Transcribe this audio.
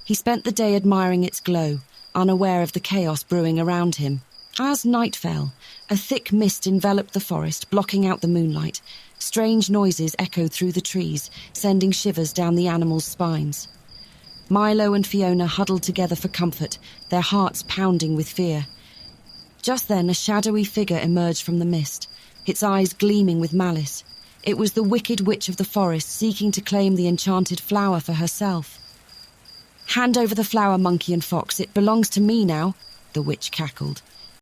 He spent the day admiring its glow, unaware of the chaos brewing around him. As night fell, a thick mist enveloped the forest, blocking out the moonlight. Strange noises echoed through the trees, sending shivers down the animals' spines. Milo and Fiona huddled together for comfort, their hearts pounding with fear. Just then, a shadowy figure emerged from the mist, its eyes gleaming with malice. It was the wicked witch of the forest, seeking to claim the enchanted flower for herself. "Hand over the flower, Monkey and Fox. It belongs to me now," the witch cackled.